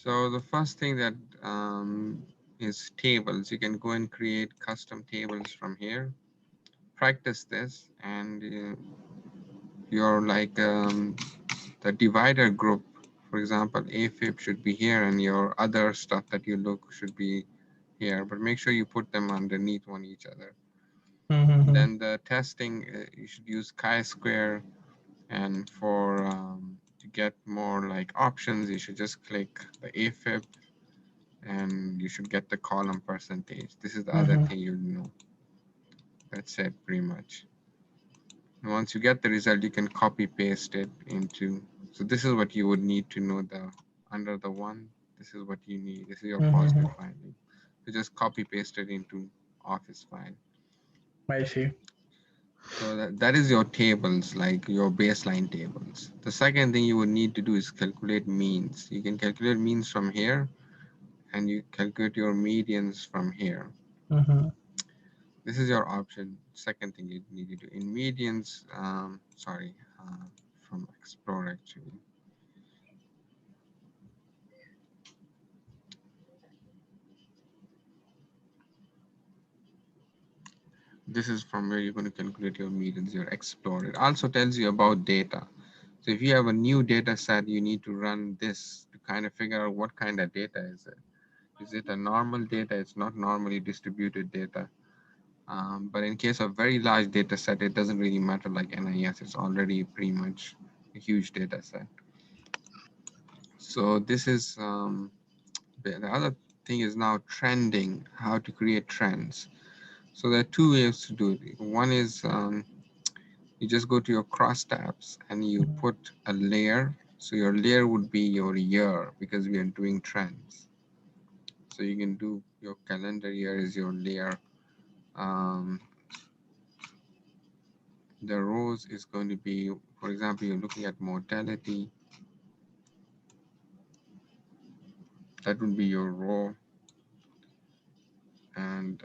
So the first thing that is tables. You can go and create custom tables from here. Practice this, and you're like the divider group. For example, AFib should be here, and your other stuff that you look should be here. But make sure you put them underneath one each other. Mm-hmm. Then the testing, you should use chi-square, and for to get more like options, you should just click the AFib, and you should get the column percentage. This is the other Mm-hmm. thing you know. That's it, pretty much. And once you get the result, you can copy paste it into. So this is what you would need to know the under the one. This is what you need. This is your Mm-hmm. positive finding. So just copy paste it into Office file. I see. So that is your tables, like your baseline tables. The second thing you would need to do is calculate means. You can calculate means from here, and you calculate your medians from here. Mm-hmm. This is your option. Second thing you need to do in medians. From Explore actually. This is from where you're going to calculate your medians, your Explore. It also tells you about data. So if you have a new data set, you need to run this to kind of figure out what kind of data is it. Is it a normal data? It's not normally distributed data. But in case of very large data set, it doesn't really matter like NIS. It's already pretty much a huge data set. So this is the other thing is now trending, how to create trends. So there are two ways to do it. One is you just go to your crosstabs and you Mm-hmm. put a layer. So your layer would be your year because we are doing trends. So you can do your calendar year is your layer. Um, the rows is going to be, for example, you're looking at mortality. That would be your row. And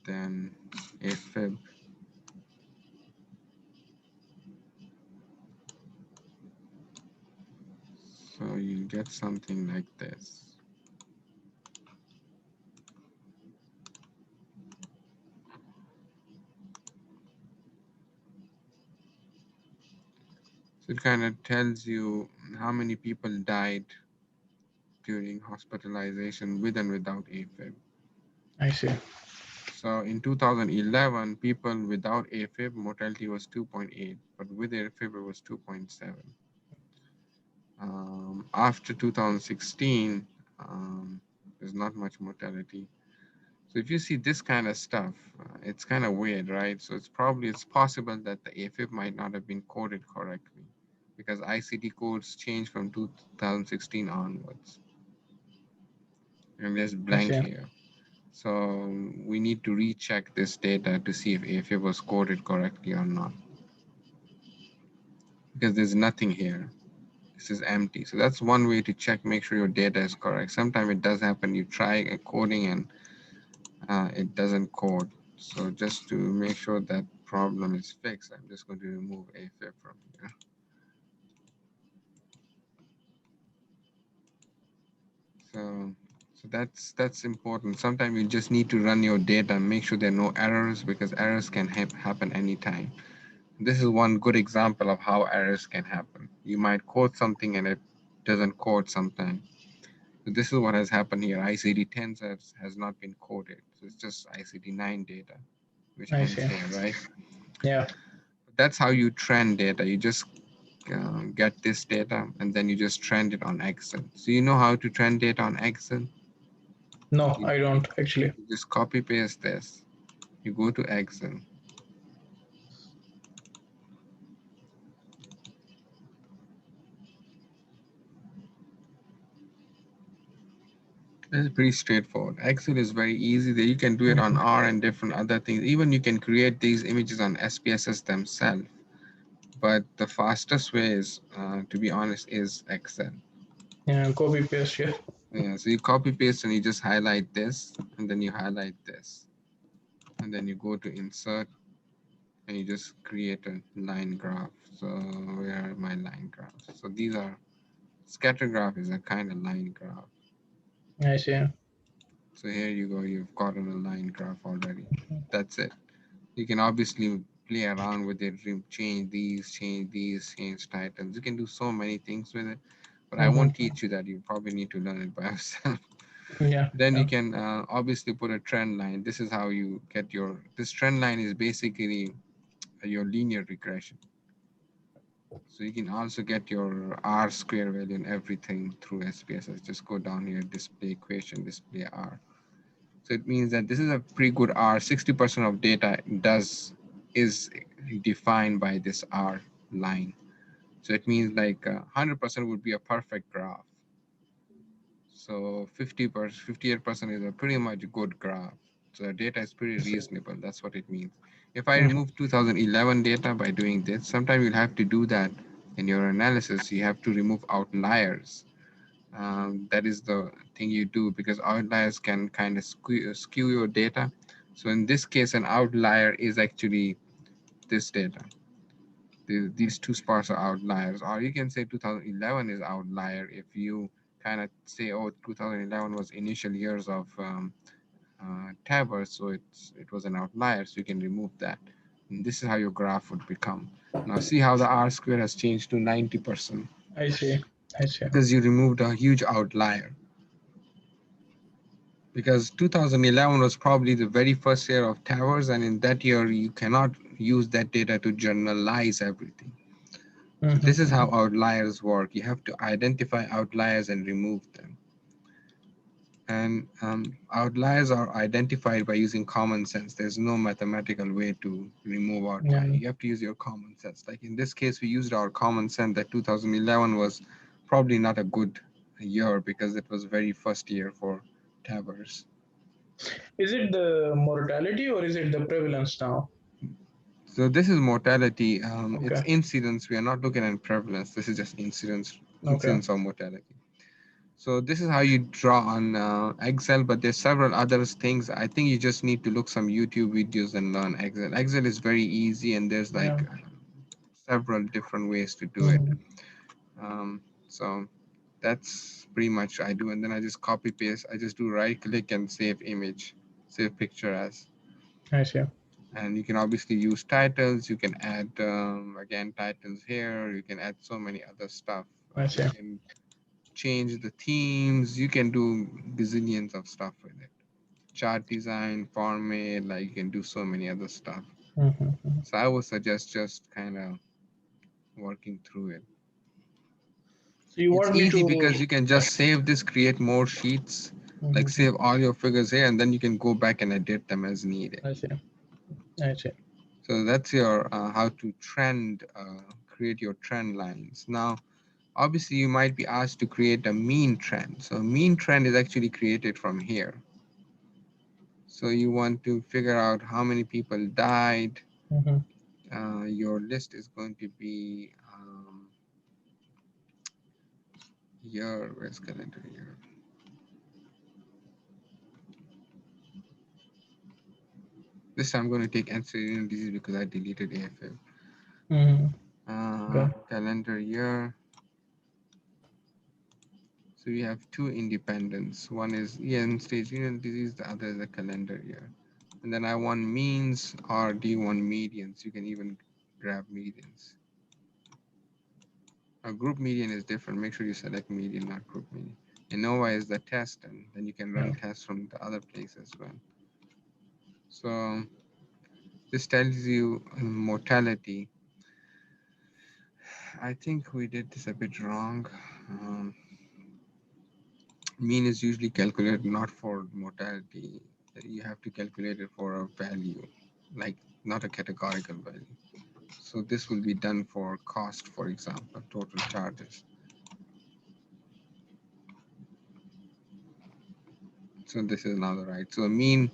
then AFib. So you get something like this. So it kind of tells you how many people died during hospitalization with and without AFib. I see. So in 2011, people without AFib mortality was 2.8, but with AFib it was 2.7. After 2016, there's not much mortality. So if you see this kind of stuff, it's kind of weird, right? So it's possible that the AFib might not have been coded correctly because ICD codes changed from 2016 onwards, and there's I blank see. here. So we need to recheck this data to see if AFib was coded correctly or not, because there's nothing here. This is empty. So that's one way to check, make sure your data is correct. Sometimes it does happen. You try coding and it doesn't code. So just to make sure that problem is fixed, I'm just going to remove AFib from here. So, so that's important. Sometimes you just need to run your data, make sure there are no errors because errors can happen anytime. This is one good example of how errors can happen. You might code something and it doesn't code sometime. So this is what has happened here. ICD-10 has not been coded. So it's just ICD-9 data, which I ends see. here, right? Yeah. That's how you trend data. You just get this data and then you just trend it on Excel. So you know how to trend data on Excel? No, You I don't actually. just copy paste this. You go to Excel. It's pretty straightforward. Excel is very easy. That you can do it on Mm-hmm. R and different other things. Even you can create these images on SPSS themselves. But the fastest way is, to be honest, is Excel. Yeah, copy paste. Yeah. Yeah, so you copy paste and you just highlight this, and then you highlight this, and then you go to insert, and you just create a line graph. So where are my line graphs? So these are Scatter graph is a kind of line graph. I see. So here you go, you've gotten a line graph already. That's it. You can obviously play around with it, change these, change titles. You can do so many things with it, but I won't Mm-hmm. teach you that. You probably need to learn it by yourself. Yeah, Then you yeah. can obviously put a trend line. This is how you get your, this trend line is basically your linear regression. So you can also get your R square value and everything through SPSS. Just go down here, display equation, display R. So it means that this is a pretty good R. 60% of data is defined by this R line. So it means like 100% would be a perfect graph. So 58% is a pretty much good graph. So the data is pretty I see. reasonable. That's what it means. If I Mm-hmm. remove 2011 data by doing this, sometimes you'll have to do that in your analysis. You have to remove outliers. That is the thing you do because outliers can kind of skew your data. So in this case, an outlier is actually this data. These two spots are outliers, or you can say 2011 is outlier if you kind of say, oh, 2011 was initial years of Tabor, so it was an outlier, so you can remove that. And this is how your graph would become. Now see how the R square has changed to 90% I see. I see. because you removed a huge outlier. Because 2011 was probably the very first year of towers, and in that year you cannot use that data to generalize everything. So this is how Mm-hmm. outliers work. You have to identify outliers and remove them. And outliers are identified by using common sense. There's no mathematical way to remove outlier. Yeah. You have to use your common sense. Like in this case, we used our common sense that 2011 was probably not a good year because it was very first year for towers. Is it the mortality or is it the prevalence now? So this is mortality. It's Okay. incidence. We are not looking at prevalence. This is just Okay. incidence of mortality. So this is how you draw on Excel, but there's several other things. I think you just need to look some YouTube videos and learn Excel. Excel is very easy, and there's Yeah. like several different ways to do it. Mm-hmm. So that's pretty much I do, and then I just copy paste. I just do right click and save image, save picture as. I see. And you can obviously use titles. You can add again titles here. You can add so many other stuff. I You see. can change the themes. You can do gazillions of stuff with it. Chart design, format, like you can do so many other stuff. Mm-hmm. So I would suggest just kind of working through it. So you It's want me easy to? because you can just save this, create more sheets, like Mm-hmm. save all your figures here, and then you can go back and edit them as needed. I see. I see. So that's your how to create your trend lines. Now, obviously, you might be asked to create a mean trend. So, a mean trend is actually created from here. So, you want to figure out how many people died. Mm-hmm. Your list is going to be year, where's calendar year? This time I'm going to take ancestral disease because I deleted AFM. Mm-hmm. Okay. Calendar year. So we have two independents. One is end stage renal disease, the other is a calendar year. And then I want means, or do you want medians? You can even grab medians. A group median is different. Make sure you select median, not group median. ANOVA is the test, and then you can Yeah. run tests from the other place as well. So this tells you mortality. I think we did this a bit wrong. Um, Mean is usually calculated not for mortality. You have to calculate it for a value, like not a categorical value. So this will be done for cost, for example, total charges. So this is now the right. So mean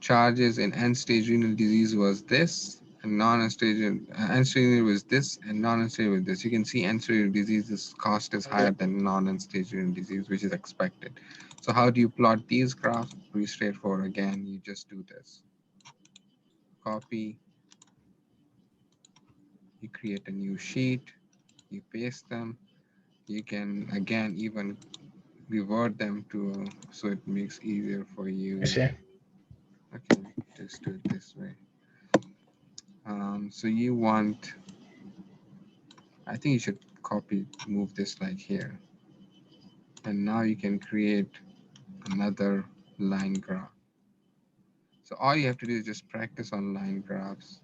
charges in end-stage renal disease was this, and non-end-stage end-stage renal was this, and non-end-stage was this. You can see end-stage renal disease's cost is Yeah. higher than non-end-stage renal disease, which is expected. So how do you plot these graphs? Pretty straightforward. Again, you just do this. Copy, you create a new sheet, you paste them, You can again even revert them to so it makes easier for I you. see. Okay, just do it this way. So you want, I think you should copy, move this like here. And now you can create another line graph. So all you have to do is just practice on line graphs.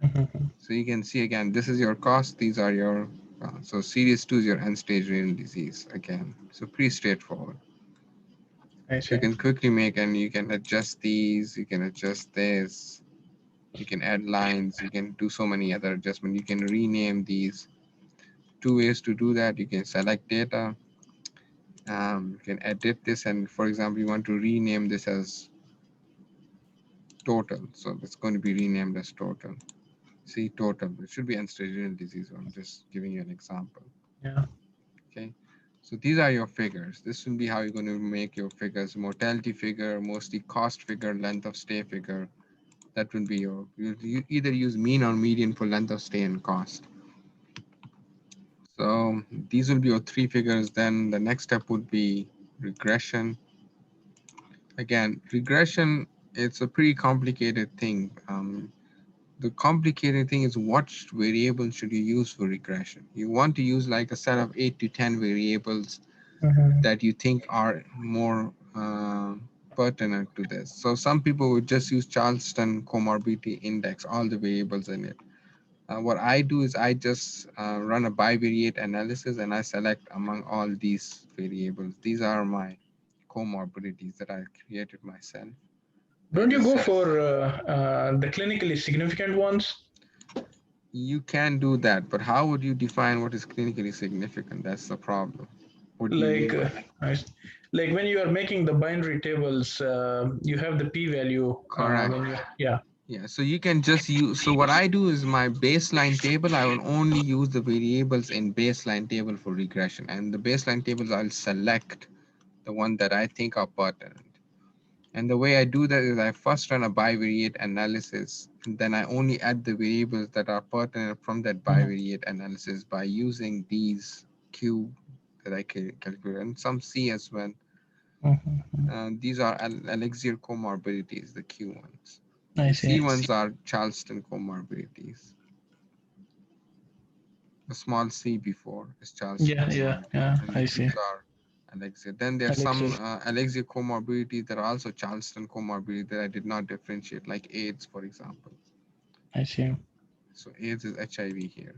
Mhm. So you can see again, this is your cost, these are your, so series 2 is your end stage renal disease again. So pretty straightforward. I So you see. can quickly make and you can adjust these, you can adjust this, you can add lines, you can do so many other adjustments. You can rename these. Two ways to do that. You can select data, you can edit this, and for example, you want to rename this as total. So it's going to be renamed as total. See, total. It should be end-stage renal disease. I'm just giving you an example. Yeah. Okay. So these are your figures. This will be how you're going to make your figures. Mortality figure, mostly cost figure, length of stay figure. That will be your, you either use mean or median for length of stay and cost. So these will be your three figures. Then the next step would be regression. Again, regression, it's a pretty complicated thing. The complicated thing is what variables should you use for regression. You want to use like a set of 8 to 10 variables Mhm. that you think are more pertinent to this. So some people would just use Charleston comorbidity index, all the variables in it. What I do is I just run a bivariate analysis and I select among all these variables. These are my comorbidities that I created myself. I Don't you just go set. for the clinically significant ones? You can do that, but how would you define what is clinically significant? That's the problem. What do you Like, mean by that? I- like when you are making the binary tables, you have the p-value Correct. when you, yeah. Yeah, so you can just use, so what I do is my baseline table, I will only use the variables in baseline table for regression. And the baseline tables, I'll select the one that I think are pertinent. And the way I do that is I first run a bivariate analysis, and then I only add the variables that are pertinent from that Mhm. bivariate analysis by using these Q that I can calculate, and some C as well. Mhm. These are elixir comorbidities, the Q ones. I The see. C ones are Charleston comorbidities. The small c before is Charleston Yeah, yeah, comorbidity, yeah. and the I see. Q's are Alexia. Then there's some Alexis. Alexia comorbidities that are also Charleston comorbidity that I did not differentiate, like AIDS, for example. I see. So AIDS is HIV here.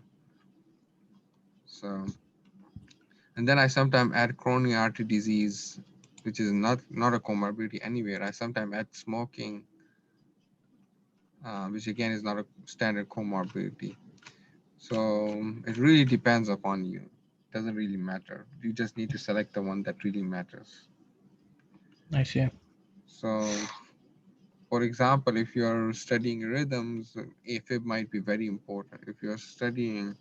So, and then I sometimes add coronary artery disease, which is not a comorbidity anywhere. I sometimes add smoking, which again is not a standard comorbidity. So it really depends upon you. Doesn't really matter. You just need to select the one that really matters. I see. So, for example, if you're studying rhythms, AFib might be very important. If you're studying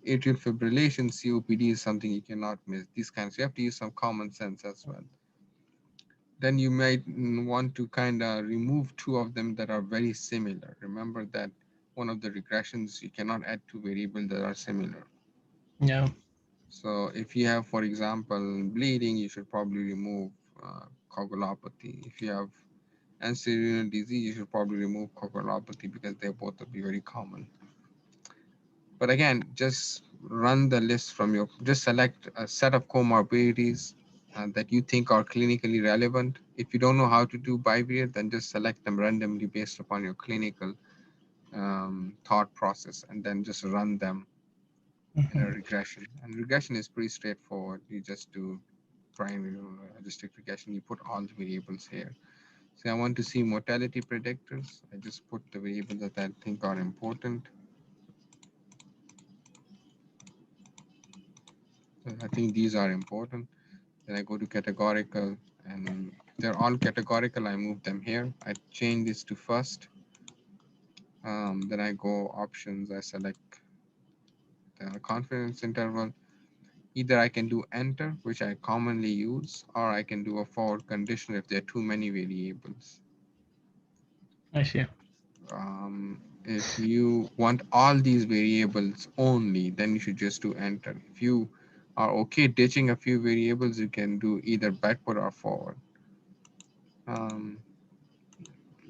atrial fibrillation, COPD is something you cannot miss. These kinds, you have to use some common sense as well. Then you might want to kind of remove two of them that are very similar. Remember that one of the regressions, you cannot add two variables that are similar. Yeah. So if you have, for example, bleeding, you should probably remove coagulopathy. If you have ancillary disease, you should probably remove coagulopathy because they both will be very common. But again, just run the list from your, just select a set of comorbidities that you think are clinically relevant. If you don't know how to do bivariate, then just select them randomly based upon your clinical thought process and then just run them in a Mhm. regression. And regression is pretty straightforward. You just do primary district regression. You put all the variables here. So I want to see mortality predictors. I just put the variables that I think are important. So I think these are important. Then I go to categorical and they're all categorical. I move them here. I change this to first. Then I go options. I select the confidence interval. Either I can do enter, which I commonly use, or I can do a forward condition if there are too many variables. I see. If you want all these variables only, then you should just do enter. If you are okay ditching a few variables, you can do either backward or forward. Um,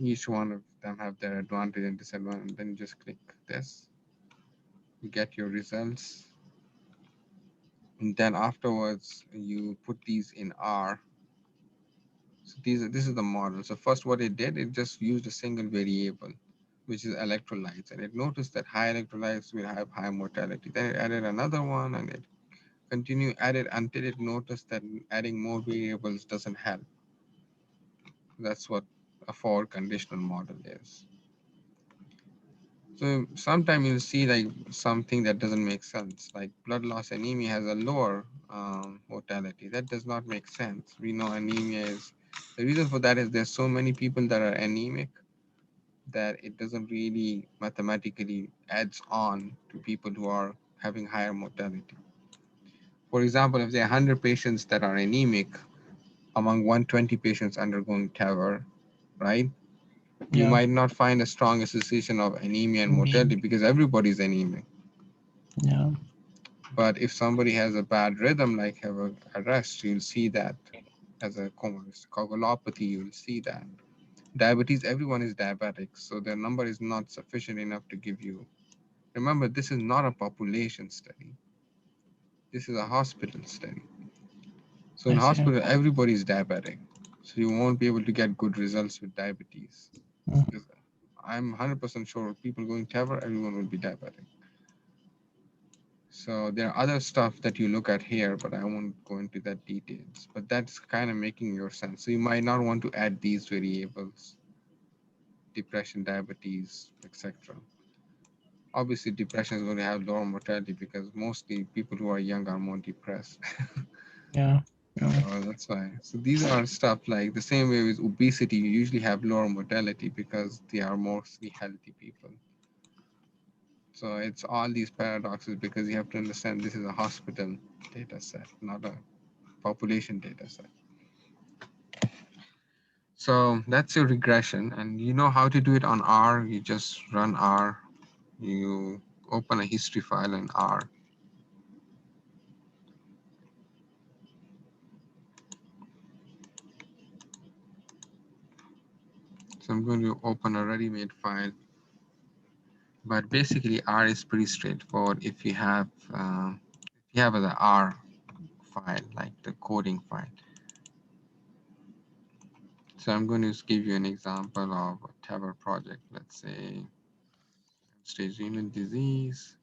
each one of them have their advantage and disadvantage. And then you just click this, you get your results. And then afterwards, you put these in R. So this is the model. So first what it did, it just used a single variable, which is electrolytes. And it noticed that high electrolytes will have high mortality. Then it added another one and it continued added until it noticed that adding more variables doesn't help. That's what a forward conditional model is. So sometimes you'll see like something that doesn't make sense, like blood loss anemia has a lower mortality. That does not make sense. We know anemia is, the reason for that is there's so many people that are anemic that it doesn't really mathematically adds on to people who are having higher mortality. For example, if there are 100 patients that are anemic among 120 patients undergoing TAVR, right? You Yeah. might not find a strong association of anemia and mortality Maybe. because everybody's anemic. Yeah. But if somebody has a bad rhythm, like have a arrest, you'll see that. As a coagulopathy, you'll see that. Diabetes, everyone is diabetic, so their number is not sufficient enough to give you. Remember, this is not a population study. This is a hospital study. So in I see. hospital, everybody is diabetic. So you won't be able to get good results with diabetes. Mm. Because I'm 100% sure people going TAVR, everyone will be diabetic. So there are other stuff that you look at here, but I won't go into that details. But that's kind of making your sense. So you might not want to add these variables, depression, diabetes, etc. Obviously, depression is going to have lower mortality because mostly people who are young are more depressed. Yeah. Yeah. So that's why. So these are stuff like the same way with obesity, you usually have lower mortality because they are mostly healthy people. So it's all these paradoxes because you have to understand this is a hospital data set, not a population data set. So that's your regression, and you know how to do it on R. You just run R, you open a history file in R. So I'm going to open a ready-made file, but basically R is pretty straightforward if you have the R file, like the coding file. So I'm going to give you an example of a TAVR project. Let's say stage renal disease.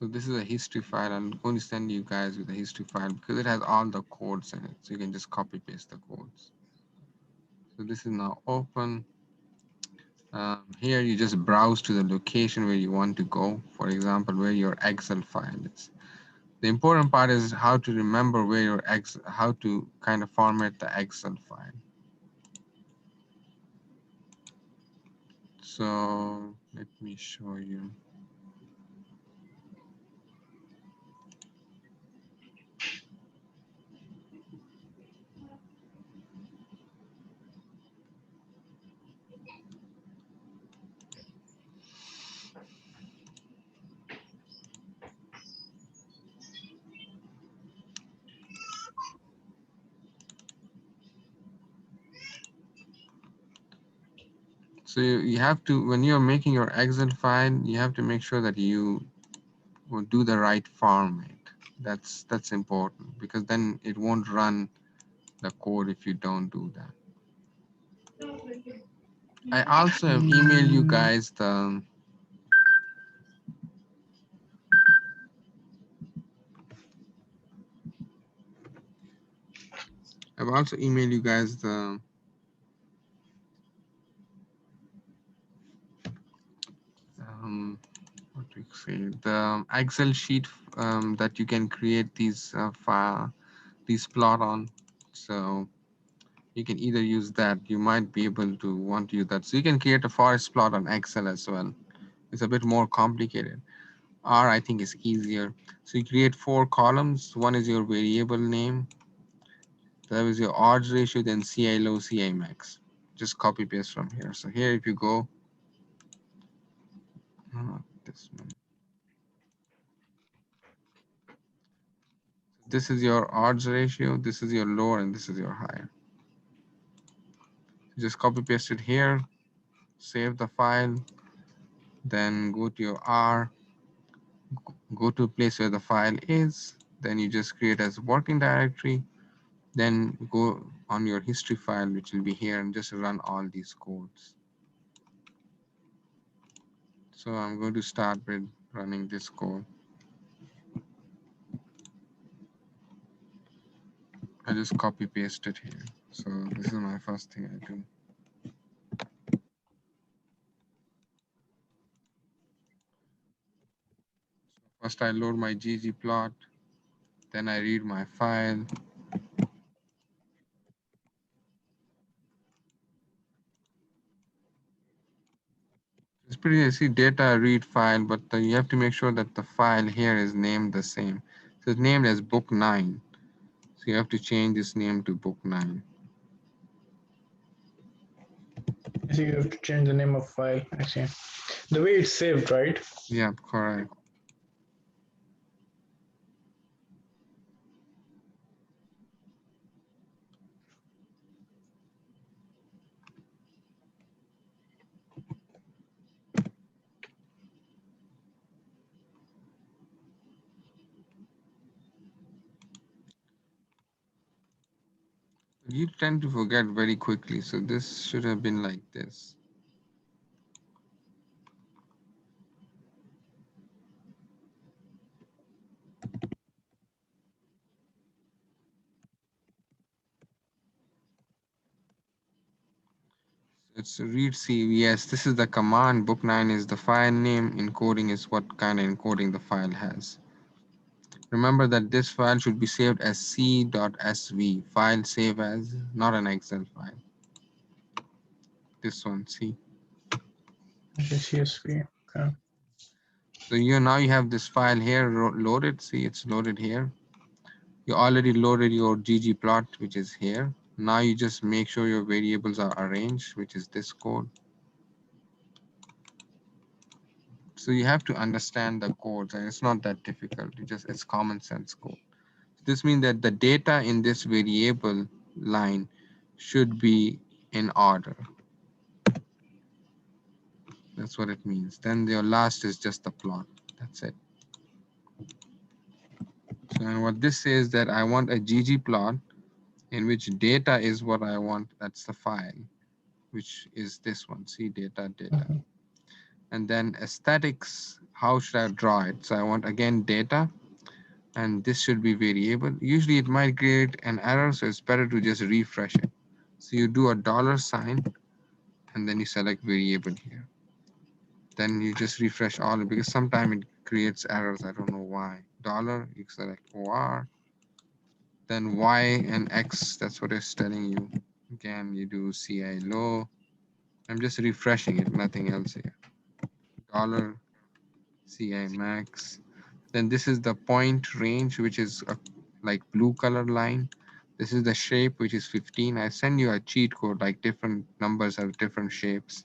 So this is a history file. I'm going to send you guys with a history file because it has all the codes in it. So you can just copy paste the codes. So this is now open. Here you just browse to the location where you want to go. For example, where your Excel file is. The important part is how to remember where your Excel, how to kind of format the Excel file. So let me show you. So you have to, when you're making your Excel file, you have to make sure that you will do the right format. That's important because then it won't run the code if you don't do that. I also have emailed you guys the I've also emailed you guys the um, what do you say, the Excel sheet that you can create these file these plot on. So you can either use that. You might be able to want to use that. So you can create a forest plot on Excel as well. It's a bit more complicated. R, I think, is easier. So you create 4 columns. One is your variable name. That is your odds ratio, then CI low, CI max. Just copy paste from here. So here, if you go, this one. This is your odds ratio, this is your lower, and this is your higher. Just copy paste it here, save the file, then go to your R, go to a place where the file is, then you just create as working directory, then go on your history file, which will be here, and just run all these codes. So I'm going to start with running this code. I just copy paste it here. So this is my first thing I do. First I load my ggplot, then I read my file. It's pretty easy, data read file, but you have to make sure that the file here is named the same. So it's named as book 9. So you have to change this name to book 9. I see you have to change the name of file. I see. The way it's saved, right? Yeah, correct. You tend to forget very quickly, so this should have been like this. It's read C. Yes, this is the command. Book 9 is the file name. Encoding is what kind of encoding the file has. Remember that this file should be saved as c.sv, file save as, not an Excel file. This one, C. CSV. Okay. So now you have this file here loaded. See, it's loaded here. You already loaded your ggplot, which is here. Now you just make sure your variables are arranged, which is this code. So you have to understand the codes, and it's not that difficult. It's common sense code. This means that the data in this variable line should be in order. That's what it means. Then your last is just the plot. That's it. So and what this says that I want a ggplot in which data is what I want. That's the file, which is this one. See, data. Mhm. And then aesthetics, how should I draw it? So I want again data, and this should be variable. Usually it might create an error, so it's better to just refresh it. So you do a $sign, and then you select variable here. Then you just refresh all because sometimes it creates errors. I don't know why. Dollar, you select OR, then Y and X, that's what it's telling you. Again, you do CI low. I'm just refreshing it, nothing else here. Dollar, CI max. Then this is the point range, which is a like blue color line. This is the shape, which is 15. I send you a cheat code, like different numbers have different shapes.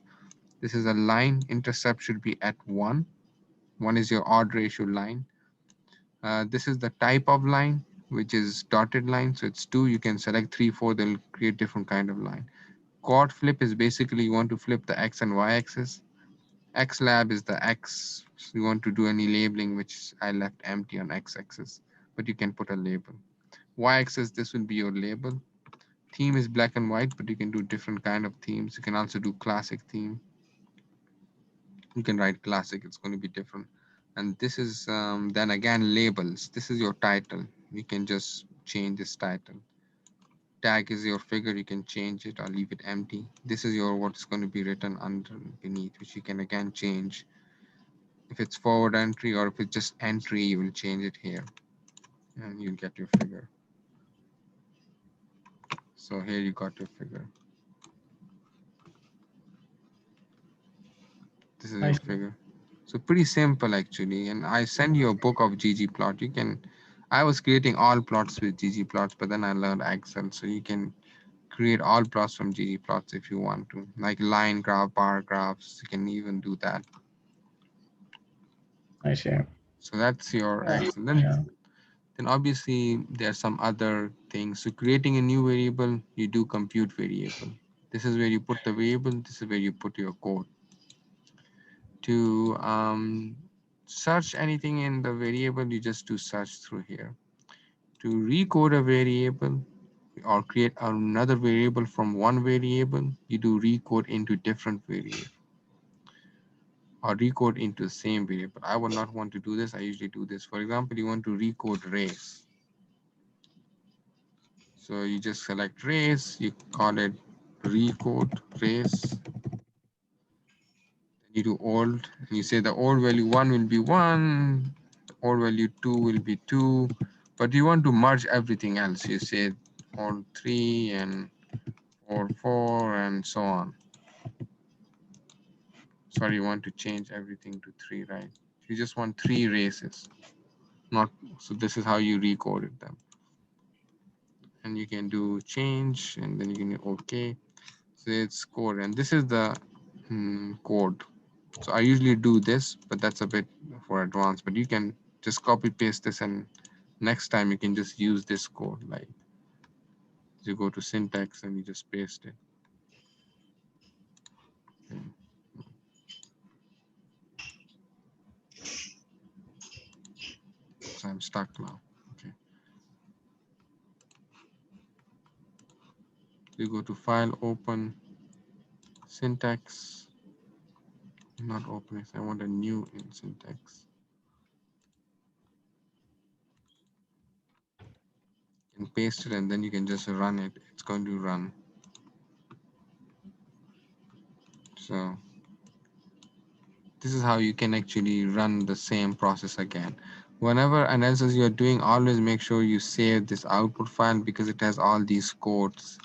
This is a line, intercept should be at 1. 1 is your odd ratio line. This is the type of line, which is dotted line. So it's 2. You can select 3, 4. They'll create different kind of line. Chord flip is basically you want to flip the X and Y axis. X lab is the X. So you want to do any labeling, which I left empty on X axis, but you can put a label. Y axis, this will be your label. Theme is black and white, but you can do different kind of themes. You can also do classic theme. You can write classic, it's going to be different. And this is then again labels. This is your title. You can just change this title. Tag is your figure, you can change it or leave it empty. This is your what's going to be written underneath, which you can again change. If it's forward entry or if it's just entry, you will change it here and you'll get your figure. So here you got your figure. This is I your see. figure. So pretty simple actually. And I send you a book of ggplot. You can, I was creating all plots with ggplots, but then I learned Excel. So you can create all plots from ggplots if you want to, like line graph, bar graphs. You can even do that. I see. So that's your Yeah. X. And Yeah. then obviously there are some other things. So creating a new variable, you do compute variable. This is where you put the variable. This is where you put your code. To search anything in the variable, you just do search through here. To recode a variable or create another variable from one variable, you do recode into different variable or recode into the same variable. I would not want to do this. I usually do this. For example, you want to recode race. So you just select race, you call it recode race, you do old, and you say the old value 1 will be 1, the old value 2 will be 2, but you want to merge everything else. You say old 3 and or 4 and so on. Sorry, you want to change everything to 3, right? You just want 3 races, not so. This is how you recoded them, and you can do change, and then you can do OK. So it's code, and this is the code. So I usually do this, but that's a bit for advanced. But you can just copy paste this, and next time you can just use this code. Like you go to syntax and you just paste it. Okay. So I'm stuck now. Okay. You go to file, open, syntax, not open it. I want a new in syntax. You can paste it and then you can just run it. It's going to run. So this is how you can actually run the same process again. Whenever analysis you're doing, always make sure you save this output file because it has all these codes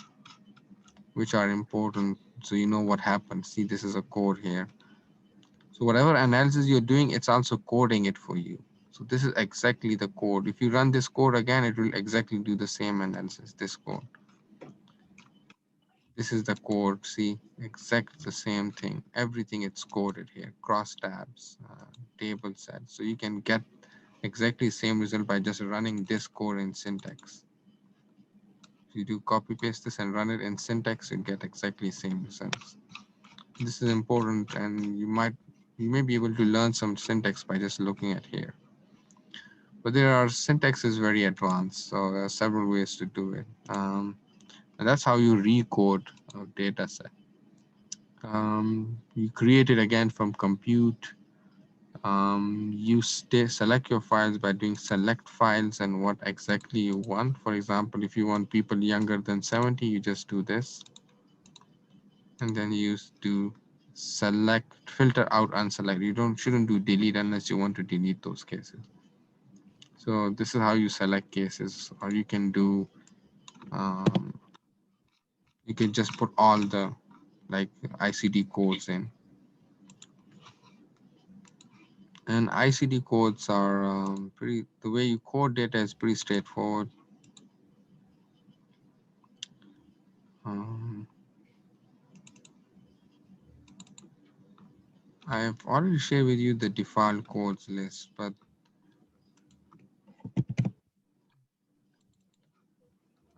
which are important, so you know what happened. See, this is a code here. So whatever analysis you're doing, it's also coding it for you. So this is exactly the code. If you run this code again, it will exactly do the same analysis, this code. This is the code, see, exact the same thing. Everything it's coded here, cross tabs, table set. So you can get exactly same result by just running this code in syntax. If you do copy paste this and run it in syntax, you get exactly same results. This is important, and you may be able to learn some syntax by just looking at here. But there are syntax is very advanced, so there are several ways to do it. And that's how you recode a data set. You create it again from compute. You select your files by doing select files and what exactly you want. For example, if you want people younger than 70, you just do this. And then you do select, filter out, unselect. You shouldn't do delete unless you want to delete those cases. So this is how you select cases, or you can do, um, you can just put all the like ICD codes in. And ICD codes are the way you code data is pretty straightforward. Um, I've already shared with you the default codes list, but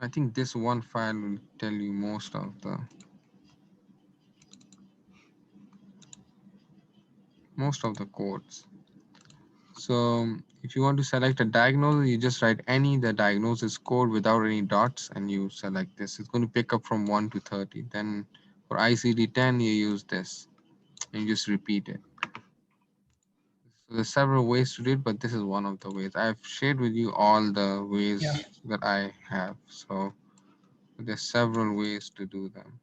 I think this one file will tell you most of the codes. So if you want to select a diagnosis, you just write the diagnosis code without any dots and you select this. It's going to pick up from 1 to 30. Then for ICD-10, you use this and you just repeat it. So there's several ways to do it, but this is one of the ways. I've shared with you all the Yeah. ways that I have. So there's several ways to do them.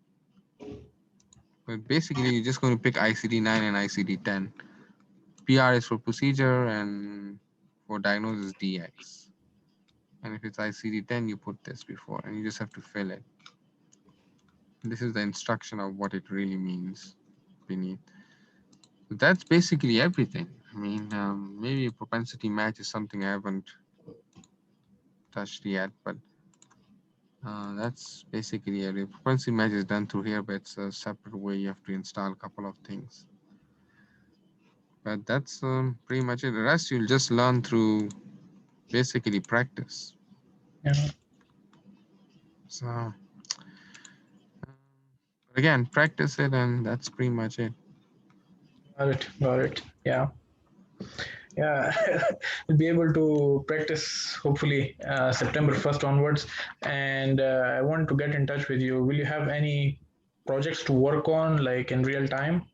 But basically, you're just going to pick ICD-9 and ICD-10. PR is for procedure and for diagnosis DX. And if it's ICD-10, you put this before and you just have to fill it. This is the instruction of what it really means beneath. So that's basically everything. I mean, maybe a propensity match is something I haven't touched yet, but that's basically it. A propensity match is done through here, but it's a separate way. You have to install a couple of things. But that's pretty much it. The rest you'll just learn through basically practice. Yeah, So again, practice it, and that's pretty much it. got it, got it. Yeah, yeah. We'll be able to practice hopefully September 1st onwards. And I want to get in touch with you. Will you have any projects to work on, like in real time?